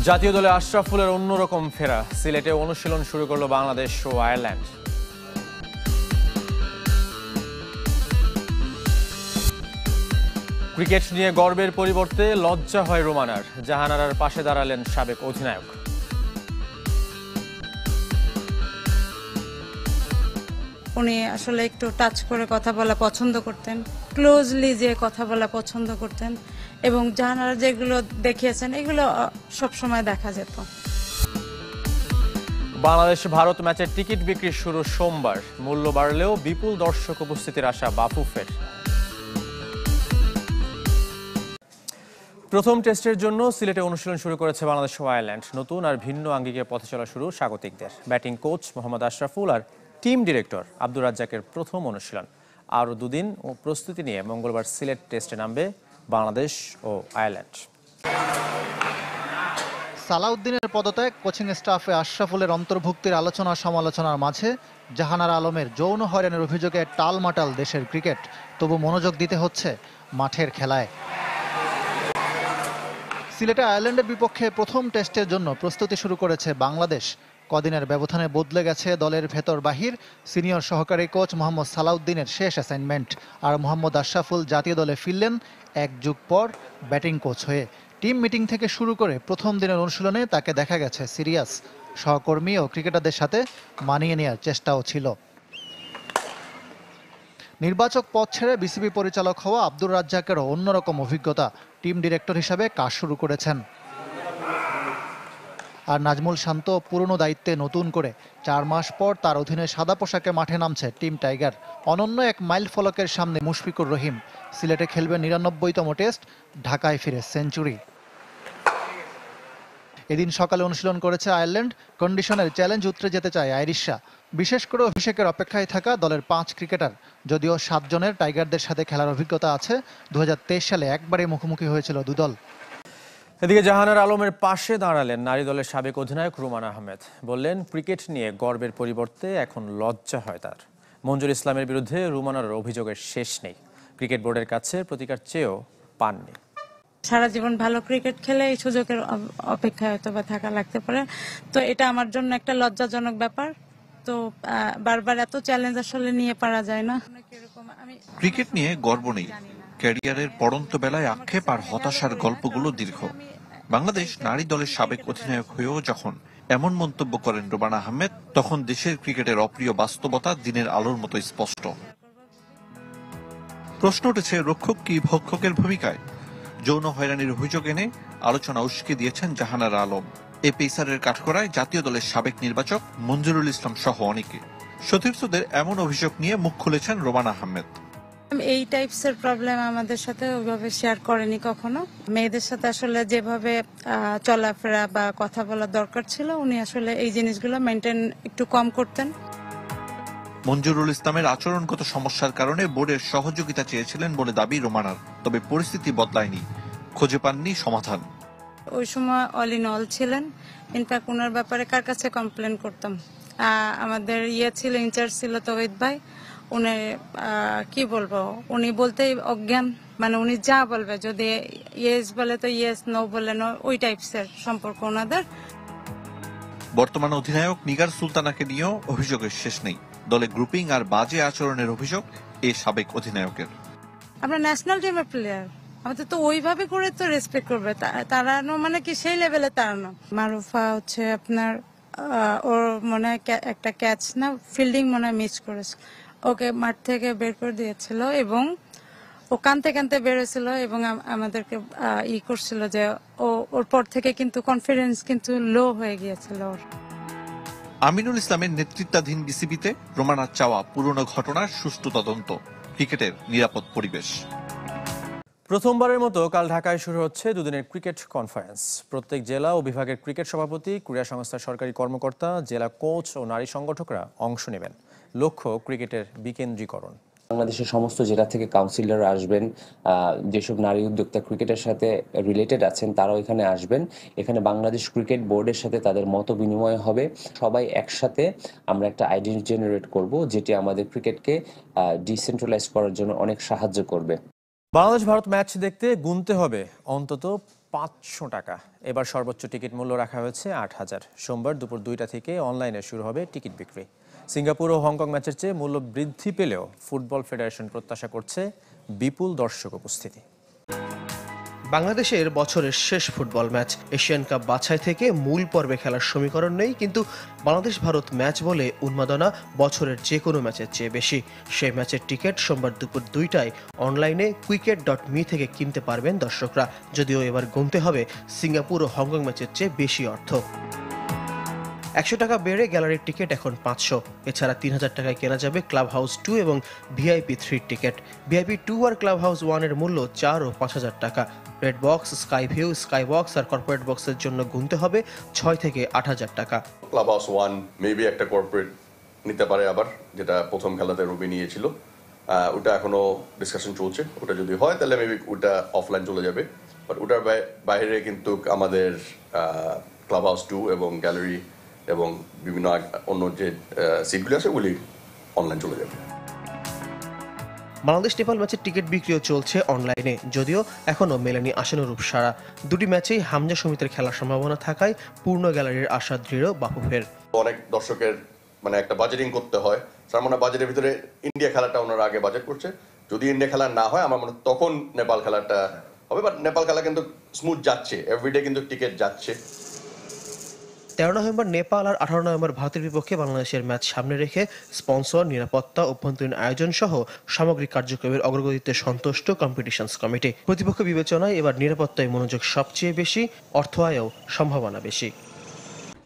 জাতীয় দলে আশরাফুলের অন্যরকম ফেরা, সিলেটে অনুশীলন শুরু করলো বাংলাদেশ ও আয়ারল্যান্ড। ক্রিকেট নিয়ে গর্বের পরিবর্তে লজ্জা হয় রোমানার, জাহানারার পাশে দাঁড়ালেন সাবেক অধিনায়ক। উনি আসলে একটু টাচ করে কথা বলা পছন্দ করতেন, ক্লোজলি যে কথা বলা পছন্দ করতেন, এবং জাহানারা যেগুলো দেখিয়েছেন এগুলো সবসময় দেখা যেত। বাংলাদেশ ভারত ম্যাচের টিকিট বিক্রি শুরু সোমবার, মূল্য বাড়লেও বিপুল দর্শক উপস্থিতির আশা বাফুফের। প্রথম টেস্টের জন্য সিলেটে অনুশীলন শুরু করেছে বাংলাদেশ ও আয়ারল্যান্ড। নতুন আর ভিন্ন আঙ্গিকে পথে চলা শুরু স্বাগতিকদের। ব্যাটিং কোচ মোহাম্মদ আশরাফুল আর টিম ডিরেক্টর আব্দুর রাজ্জাকের প্রথম অনুশীলন। আরও দুদিন ও প্রস্তুতি নিয়ে মঙ্গলবার সিলেট টেস্টে নামবে বাংলাদেশ ও আয়ারল্যান্ড। সালাউদ্দিনের পদত্যাগ, কোচিং স্টাফে আশরাফুলের অন্তর্ভুক্তির আলোচনা সমালোচনার মাঝে জাহানারা আলমের যৌন হয়রানির অভিযোগে টালমাটাল দেশের ক্রিকেট। তবু মনোযোগ দিতে হচ্ছে মাঠের খেলায়। সিলেটে আয়ারল্যান্ডের বিপক্ষে প্রথম টেস্টের জন্য প্রস্তুতি শুরু করেছে বাংলাদেশ। কদিনের ব্যবধানে বদলে গেছে দলের ভেতর বাহির। সিনিয়র সহকারী কোচ মোহাম্মদ সালাউদ্দিনের শেষ অ্যাসাইনমেন্ট, আর মোহাম্মদ আশরাফুল জাতীয় দলে ফিরলেন এক যুগ পর ব্যাটিং কোচ হয়ে। টিম মিটিং থেকে শুরু করে প্রথম দিনের অনুশীলনে তাকে দেখা গেছে সিরিয়াস। সহকর্মী ও ক্রিকেটারদের সাথে মানিয়ে নেওয়ার চেষ্টাও ছিল। নির্বাচক পদ ছেড়ে বিসিবি পরিচালক হওয়া আব্দুর রাজ্জাকেরও অন্যরকম অভিজ্ঞতা। টিম ডিরেক্টর হিসাবে কাজ শুরু করেছেন। আর নাজমুল শান্ত পুরনো দায়িত্বে নতুন করে 4 মাস পর তার অধীনে সাদা পোশাকে মাঠে নামছে টিম টাইগার। অনন্য এক মাইল ফলকের সামনে মুশফিকুর রহিম। সিলেটে খেলবেন 99তম টেস্ট, ঢাকায় ফিরে সেঞ্চুরি। এদিন সকালে অনুশীলন করেছে আয়ারল্যান্ড। কন্ডিশনের চ্যালেঞ্জ উতরে যেতে চায় আইরিশরা। বিশেষ করে অভিষেকের অপেক্ষায় থাকা দলের 5 ক্রিকেটার। যদিও 7 জনের টাইগারদের সাথে খেলার অভিজ্ঞতা আছে। 2023 সালে একবারে মুখোমুখি হয়েছিল দুদল। এদিকে জাহানারা আলমের পাশে দাঁড়ালেন নারী দলের সাবেক অধিনায়ক রুমানা আহমেদ। বললেন, ক্রিকেট নিয়ে গর্বের পরিবর্তে এখন লজ্জা হয় তার। মঞ্জুর ইসলামের বিরুদ্ধে রুমানার অভিযোগের শেষ নেই। ক্রিকেট বোর্ডের কাছে প্রতিকার চেয়েও পাননি। সারা জীবন ভালো ক্রিকেট খেলে এই সুযোগের অপেক্ষায় হয়তো বা থাকা লাগতে পারে। তো এটা আমার জন্য একটা লজ্জাজনক ব্যাপার। তো বারবার এত চ্যালেঞ্জ আসলে নিয়ে পারা যায় না। ক্রিকেট নিয়ে গর্ব নেই, ক্যারিয়ারের পড়ন্ত বেলায় আক্ষেপ আর হতাশার গল্পগুলো দীর্ঘ। বাংলাদেশ নারী দলের সাবেক অধিনায়ক হয়েও যখন এমন মন্তব্য করেন রুমানা আহমেদ, তখন দেশের ক্রিকেটের অপ্রিয় বাস্তবতা দিনের আলোর মতো স্পষ্ট। প্রশ্ন উঠেছে, রক্ষক কি ভক্ষকের ভূমিকায়? যৌন হয়রানির অভিযোগ এনে আলোচনা উস্কে দিয়েছেন জাহানারা আলম। এ পেসারের কাঠগড়ায় জাতীয় দলের সাবেক নির্বাচক মঞ্জুরুল ইসলাম সহ অনেকে। সতীর্থদের এমন অভিযোগ নিয়ে মুখ খুলেছেন রুমানা আহমেদ। এই টাইপসের প্রবলেম আমাদের সাথে ওইভাবে শেয়ার করেনি কখনো। মেয়েদের সাথে আসলে যেভাবে চলাফেরা বা কথা বলার দরকার ছিল, উনি আসলে এই জিনিসগুলো মেনটেন একটু কম করতেন। মঞ্জুরুল ইসলামের আচরণগত সমস্যার কারণে বোর্ডের সহযোগিতা চেয়েছিলেন বলে দাবি রোমানার। তবে পরিস্থিতি বদলায়নি, খুঁজে পাননি সমাধান। ওই সময় অল ইন অল ছিলেন। ইনফ্যাক্ট ওনার ব্যাপারে কার কাছে কমপ্লেন করতাম? আমাদের ছিল, ইনচার্জ ছিল তৌহিদ ভাই। উনি কি বলবো, উনি বলতেই অজ্ঞান, মানে উনি যা বলবে, যদি ইয়েস বলে তো ইয়েস, নো বলে নো, ওই টাইপসের সম্পর্ক ওনাদের। বর্তমান অধিনায়ক নিগার সুলতানাকে নিয়েও অভিযোগের শেষ নেই। দলে গ্রুপিং আর বাজে আচরণের অভিযোগ এই সাবেক অধিনায়কের। আমরা ন্যাশনাল টিমের প্লেয়ার, আমাদের তো ওইভাবে করে তো রেসপেক্ট করবে। তাড়ানো মানে কি সেই লেভেলে তাড়ানো? মারুফা হচ্ছে আপনার ওর মনে হয় একটা ক্যাচ না ফিল্ডিং মনে হয় মিস করেছে, ওকে মাঠ থেকে বের করে দিয়েছিল এবং ও কানতে কানতে বেরোছিল এবং আমাদেরকে করছিল যে ওর পর থেকে কিন্তু কনফিডেন্স কিন্তু লো হয়ে গিয়েছিল ওর। আমিনুল ইসলামের নেতৃত্বাধীন বিসিবিতে রোমানার চাওয়া পুরনো ঘটনার সুষ্ঠু তদন্ত, ক্রিকেটের নিরাপদ পরিবেশ। প্রথমবারের মতো কাল ঢাকায় শুরু হচ্ছে দুদিনের ক্রিকেট কনফারেন্স। প্রত্যেক জেলা ও বিভাগের ক্রিকেট সভাপতি, ক্রীড়া সংস্থার সরকারি কর্মকর্তা, জেলা কোচ ও নারী সংগঠকরা অংশ নেবেন। লক্ষ্য ক্রিকেটের বিকেন্দ্রীকরণ। বাংলাদেশের সমস্ত জেলা থেকে কাউন্সিলর আসবেন, যেসব নারী উদ্যোক্তা ক্রিকেটের সাথে রিলেটেড আছেন তারাও এখানে আসবেন। এখানে বাংলাদেশ ক্রিকেট বোর্ডের সাথে তাদের মত বিনিময় হবে। সবাই একসাথে আমরা একটা আইডেন্টিটি জেনারেট করব, যেটি আমাদের ক্রিকেটকে ডিসেন্ট্রালাইজ করার জন্য অনেক সাহায্য করবে। বাংলাদেশ ভারত ম্যাচ দেখতে গুনতে হবে অন্তত 500 টাকা। এবার সর্বোচ্চ টিকিট মূল্য রাখা হয়েছে 8,000। সোমবার দুপুর 2টা থেকে অনলাইনে শুরু হবে টিকিট বিক্রি। সিঙ্গাপুর ও হংকং ম্যাচের চেয়ে মূল্য বৃদ্ধি পেলেও ফুটবল ফেডারেশন প্রত্যাশা করছে বিপুল দর্শক উপস্থিতি। বাংলাদেশের বছরের শেষ ফুটবল ম্যাচ। এশিয়ান কাপ বাছাই থেকে মূল পর্বে খেলার সমীকরণ নেই, কিন্তু বাংলাদেশ ভারত ম্যাচ বলে উন্মাদনা বছরের যে কোনো ম্যাচের চেয়ে বেশি। সেই ম্যাচের টিকিট সোমবার দুপুর 2টায় অনলাইনে quicket.me থেকে কিনতে পারবেন দর্শকরা। যদিও এবার গুনতে হবে সিঙ্গাপুর ও হংকং ম্যাচের চেয়ে বেশি অর্থ। 100 টাকা বেড়ে গ্যালারির টিকিট এখন 500। এছাড়া 3000 টাকায় কেনা যাবে ক্লাব হাউস 2 এবং ভিআইপি 3 টিকিট। ভিআইপি 2 আর ক্লাব হাউস 1 এর মূল্য 4 ও 5000 টাকা। Red box, sky view, sky box আর কর্পোরেট বক্সের জন্য গুনতে হবে 6 থেকে 8000 টাকা। ক্লাব হাউস 1 মেবি একটা কর্পোরেট নিতে পারে আবার, যেটা প্রথম খেলাতে রবি নিয়েছিল। ওটা এখনো ডিসকাশন চলছে। ওটা যদি হয় তাহলে মেবি ওটা অফলাইন চলে যাবে, বাট ওটার বাইরে কিন্তু আমাদের ক্লাব হাউস 2 এবং গ্যালারি এবং বিভিন্ন অন্য যে সিটগুলি আছে ওগুলি অনলাইন চলে যাবে। বাংলাদেশ নেপাল ম্যাচের টিকিট বিক্রিও চলছে অনলাইনে, যদিও এখনও মেলেনি আশানুরূপ সাড়া। দুটি ম্যাচেই হামজা সমিতির খেলার সম্ভাবনা থাকায় পূর্ণ গ্যালারির আশা দৃঢ় বাফুফের। অনেক দর্শকের একটা বাজেটিং করতে হয়। তার মানে বাজেটের ভিতরে ইন্ডিয়া খেলাটা ওনারা আগে বাজেট করছে। যদি ইন্ডিয়া খেলা না হয় আমার মনে তখন নেপাল খেলাটা হবে, বাট নেপাল খেলা কিন্তু স্মুথ যাচ্ছে, এভরিডে কিন্তু টিকিট যাচ্ছে। 13 নভেম্বর নেপাল আর 18 নভেম্বর ভারতের বিপক্ষে বাংলাদেশের ম্যাচ সামনে রেখে স্পন্সর, নিরাপত্তা, অভ্যন্তরীণ আয়োজন সহ সামগ্রিক কার্যক্রমের অগ্রগতিতে সন্তুষ্ট কম্পিটিশনস কমিটি। প্রতিপক্ষ বিবেচনায় এবার নিরাপত্তায় মনোযোগ সবচেয়ে বেশি, অর্থ আয়েও সম্ভাবনা বেশি।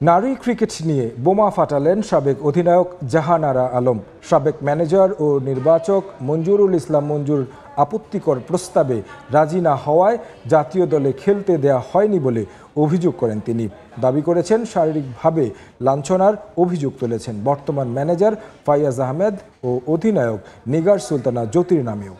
নারী ক্রিকেট নিয়ে বোমা ফাটালেন সাবেক অধিনায়ক জাহানারা আলম। সাবেক ম্যানেজার ও নির্বাচক মঞ্জুরুল ইসলাম মঞ্জুর আপত্তিকর প্রস্তাবে রাজি না হওয়ায় জাতীয় দলে খেলতে দেয়া হয়নি বলে অভিযোগ করেন তিনি। দাবি করেছেন শারীরিকভাবে লাঞ্ছনার অভিযোগ তুলেছেন বর্তমান ম্যানেজার ফাইয়াজ আহমেদ ও অধিনায়ক নিগার সুলতানা জ্যোতির নামেও।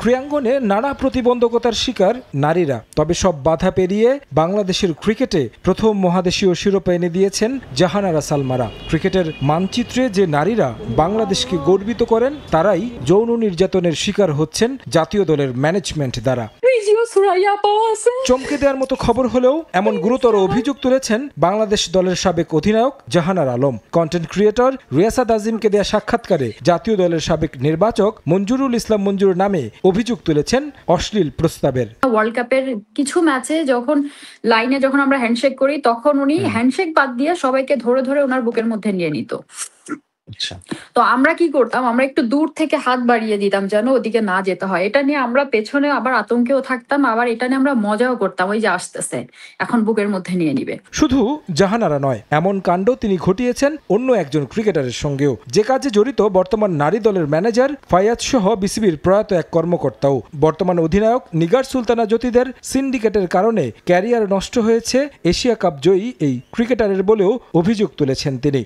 ক্রীড়াঙ্গনে নানা প্রতিবন্ধকতার শিকার নারীরা, তবে সব বাধা পেরিয়ে বাংলাদেশের ক্রিকেটে প্রথম মহাদেশীয় শিরোপা এনে দিয়েছেন জাহানারা সালমারা। ক্রিকেটের মানচিত্রে যে নারীরা বাংলাদেশকে গর্বিত করেন তারাই যৌন নির্যাতনের শিকার হচ্ছেন জাতীয় দলের ম্যানেজমেন্ট দ্বারা। চমকে দেওয়ার মতো খবর হলেও এমন গুরুতর অভিযোগ তুলেছেন বাংলাদেশ দলের সাবেক অধিনায়ক জাহানার আলম। কন্টেন্ট ক্রিয়েটর রিয়াসাত আজিমকে দেয়া সাক্ষাৎকারে জাতীয় দলের সাবেক নির্বাচক মঞ্জুরুল ইসলাম মঞ্জুর নামে অভিযোগ তুলেছেন অশ্লীল প্রস্তাবের। ওয়ার্ল্ড কাপের কিছু ম্যাচে যখন আমরা হ্যান্ডশেক করি তখন উনি হ্যান্ডশেক বাদ দিয়ে সবাইকে ধরে ধরে ওনার বুকের মধ্যে নিয়ে নিত। তো আমরা কি করতাম, আমরা একটু দূর থেকে হাত বাড়িয়ে দিতাম যেন ওদিকে না যেতে হয়। এটা নিয়ে আমরা পেছনে আবার আতঙ্কেও থাকতাম, আবার এটা নিয়ে আমরা মজাও করতাম, ওই যে আসতেছে এখন বুকের মধ্যে নিয়ে নিবে। শুধু জাহানারা নয়, এমন কাণ্ড তিনি ঘটিয়েছেন অন্য একজন ক্রিকেটারের সঙ্গেও, যে কাজে জড়িত বর্তমান নারী দলের ম্যানেজার ফায়াজ সহ বিসিবির প্রয়াত এক কর্মকর্তাও। বর্তমান অধিনায়ক নিগার সুলতানা জ্যোতিদের সিন্ডিকেটের কারণে ক্যারিয়ার নষ্ট হয়েছে এশিয়া কাপ জয়ী এই ক্রিকেটারের বলেও অভিযোগ তুলেছেন তিনি।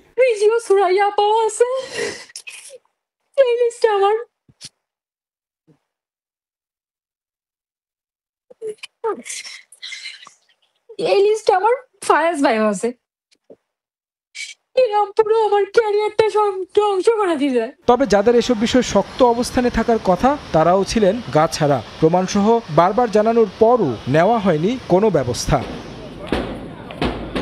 এই লিস্টে আমার ফায়াজ ভাই আছে, পুরো আমার ক্যারিয়ারটা ধ্বংস করে দিয়েছে। তবে যাদের এসব বিষয়ে শক্ত অবস্থানে থাকার কথা তারাও ছিলেন গা ছাড়া। প্রমাণসহ বারবার জানানোর পরও নেওয়া হয়নি কোনো ব্যবস্থা।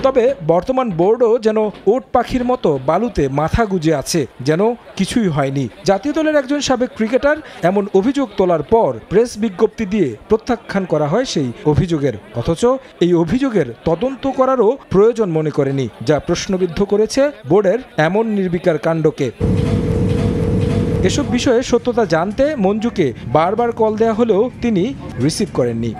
তবে বর্তমান বোর্ডও যেন ওট পাখির মতো বালুতে মাথা গুজে আছে, যেন কিছুই হয়নি। জাতীয় দলের একজন সাবেক ক্রিকেটার এমন অভিযোগ তোলার পর প্রেস বিজ্ঞপ্তি দিয়ে প্রত্যাখ্যান করা হয় সেই অভিযোগের। অথচ এই অভিযোগের তদন্ত করারও প্রয়োজন মনে করেনি, যা প্রশ্নবিদ্ধ করেছে বোর্ডের এমন নির্বিকার কাণ্ডকে। এসব বিষয়ে সত্যতা জানতে মঞ্জুকে বারবার কল দেয়া হলেও তিনি রিসিভ করেননি।